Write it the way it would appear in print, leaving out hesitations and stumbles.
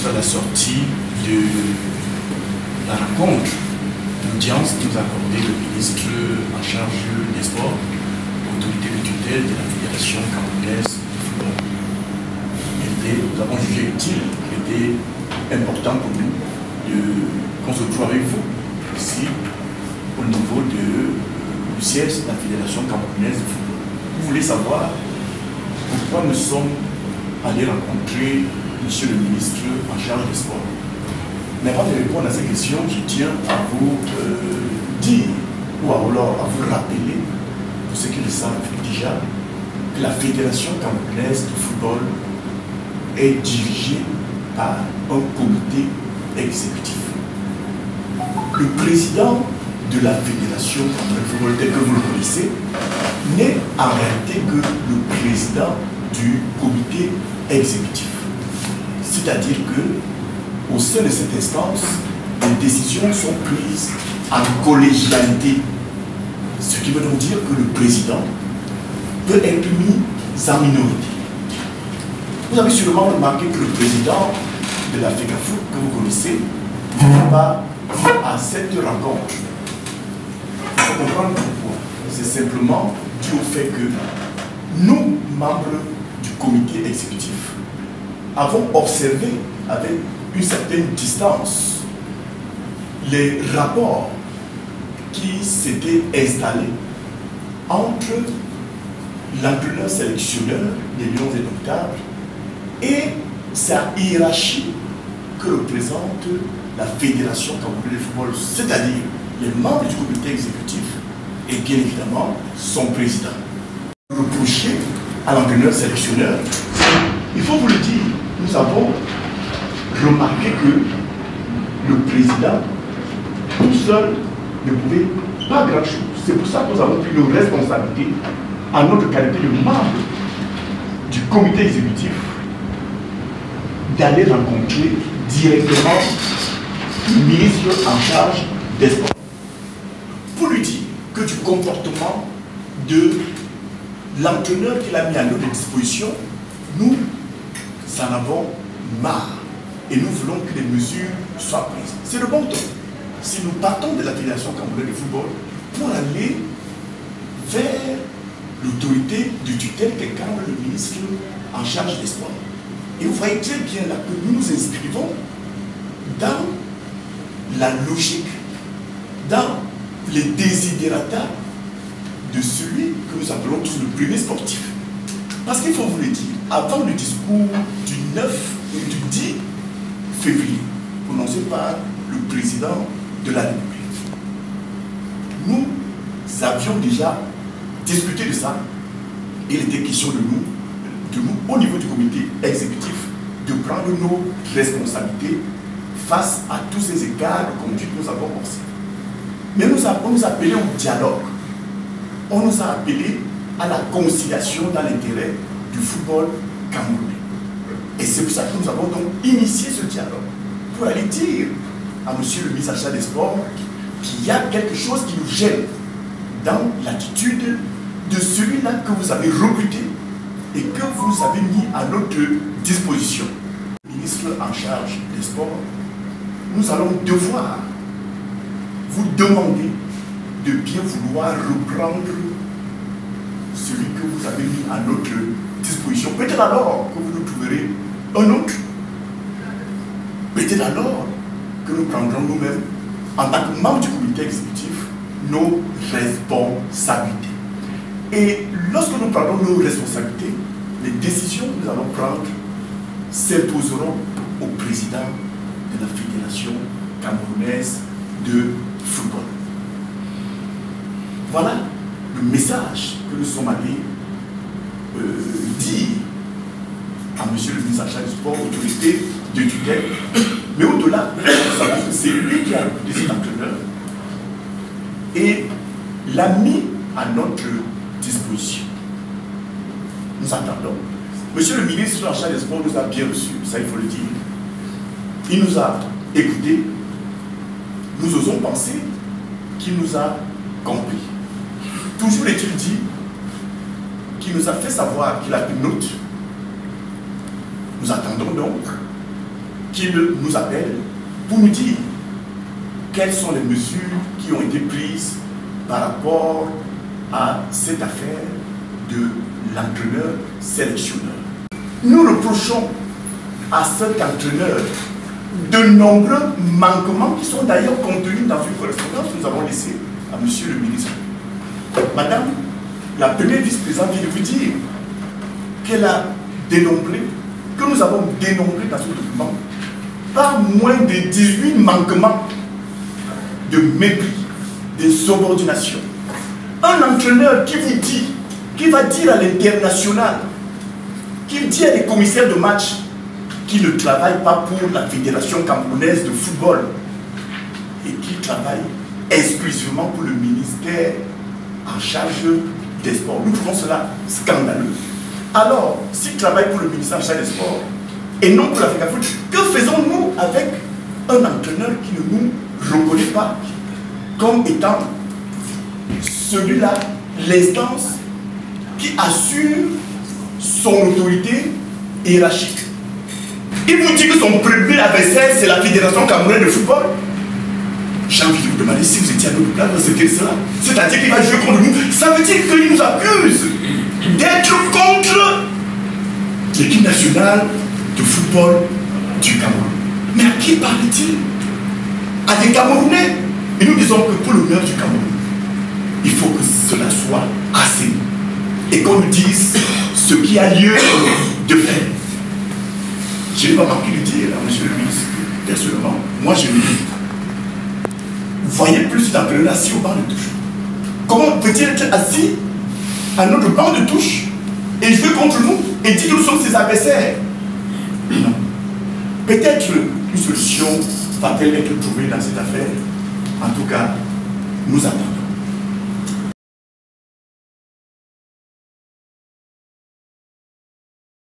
ministre à la sortie de la rencontre, l'audience que nous a accordé le ministre en charge des sports, autorité de tutelle de la Fédération camerounaise de football. Nous avons jugé utile, il était important pour nous qu'on se trouve avec vous ici au niveau du siège de la Fédération camerounaise de football. Vous voulez savoir pourquoi nous sommes allés rencontrer Monsieur le ministre en charge des sports. Mais avant de répondre à ces questions, je tiens à vous dire, ou alors à vous rappeler, pour ceux qui le savent déjà, que la Fédération camerounaise de football est dirigée par un comité exécutif. Le président de la Fédération camerounaise de football, tel que vous le connaissez, n'est en réalité que le président du comité exécutif. C'est-à-dire que, au sein de cette instance, les décisions sont prises en collégialité. Ce qui veut donc dire que le président peut être mis en minorité. Vous avez sûrement remarqué que le président de la FECAFOOT, que vous connaissez, n'est pas à cette rencontre. Il faut comprendre pourquoi. C'est simplement dû au fait que nous, membres du comité exécutif, avons observé avec une certaine distance les rapports qui s'étaient installés entre l'entraîneur sélectionneur des Lions Indomptables et sa hiérarchie que représente la Fédération camerounaise de football, c'est-à-dire les membres du comité exécutif et bien évidemment son président. Reprocher à l'entraîneur sélectionneur, il faut vous le dire, nous avons remarqué que le président tout seul ne pouvait pas grand-chose. C'est pour ça que nous avons pris nos responsabilités en notre qualité de membre du comité exécutif d'aller rencontrer directement le ministre en charge des sports pour lui dire que du comportement de l'entraîneur qu'il a mis à notre disposition, nous en avons marre et nous voulons que les mesures soient prises. C'est le bon temps. Si nous partons de la Fédération camerounaise de football pour aller vers l'autorité du tutelle qu'incarne le ministre en charge des sports. Et vous voyez très bien là que nous nous inscrivons dans la logique, dans les desiderata de celui que nous appelons tous le premier sportif. Parce qu'il faut vous le dire, avant le discours du 9 et du 10 février, prononcé par le président de la République, nous avions déjà discuté de ça. Il était question de nous, au niveau du comité exécutif, de prendre nos responsabilités face à tous ces écarts de conduite que nous avons pensés. Mais on nous a appelés au dialogue. On nous a appelés à la conciliation dans l'intérêt du football camerounais. Et c'est pour ça que nous avons donc initié ce dialogue, pour aller dire à monsieur le ministre des Sports qu'il y a quelque chose qui nous gêne dans l'attitude de celui-là que vous avez recruté et que vous avez mis à notre disposition. Le ministre en charge des sports, nous allons devoir vous demander de bien vouloir reprendre celui que vous avez mis à notre disposition. Peut-être alors que vous nous trouverez un autre. Peut-être alors que nous prendrons nous-mêmes, en tant que membres du comité exécutif, nos responsabilités. Et lorsque nous prendrons nos responsabilités, les décisions que nous allons prendre s'imposeront au président de la Fédération camerounaise de football. Voilà le message que nous sommes allés dire à monsieur le ministre du Sport, autorité de tutelle. Mais au-delà, nous savons que c'est lui qui a recruté cet entraîneur et l'a mis à notre disposition. Nous attendons. Monsieur le ministre en charge des sports nous a bien reçus, ça il faut le dire. Il nous a écoutés. Nous osons penser qu'il nous a compris. Toujours est-il dit qu'il nous a fait savoir qu'il a pris note. Nous attendons donc qu'il nous appelle pour nous dire quelles sont les mesures qui ont été prises par rapport à cette affaire de l'entraîneur sélectionneur. Nous reprochons à cet entraîneur de nombreux manquements qui sont d'ailleurs contenus dans une correspondance que nous avons laissée à monsieur le ministre. Madame, la première vice-présidente vient de vous dire qu'elle a dénombré, que nous avons dénombré dans ce document, pas moins de 18 manquements de mépris, de subordination. Un entraîneur qui vous dit, qui va dire à l'international, qui dit à les commissaires de match qu'il ne travaille pas pour la Fédération camerounaise de football et qu'il travaille exclusivement pour le ministère en charge des sports. Nous trouvons cela scandaleux. Alors, s'il travaille pour le ministère en charge des sports et non pour la Fédération, que faisons-nous avec un entraîneur qui ne nous reconnaît pas comme étant celui-là, l'instance qui assure son autorité hiérarchique? Il vous dit que son premier adversaire, c'est la Fédération camerounaise de football. J'ai envie de vous demander si vous étiez à notre place, c'était cela. C'est-à-dire qu'il va jouer contre nous. Ça veut dire qu'il nous accuse d'être contre l'équipe nationale de football du Cameroun. Mais à qui parle-t-il? À des Camerounais. Et nous disons que pour l'honneur du Cameroun, il faut que cela soit assez. Et qu'on nous dise ce qui a lieu de faire. Je n'ai pas manqué de dire à monsieur le ministre, personnellement, moi je le dis. Vous voyez plus d'entraîneurs assis au banc de touche. Comment peut-il être assis à notre banc de touche et jouer contre nous et dire que nous sommes ses adversaires? Non. Peut-être une solution va-t-elle être trouvée dans cette affaire. En tout cas, nous attendons.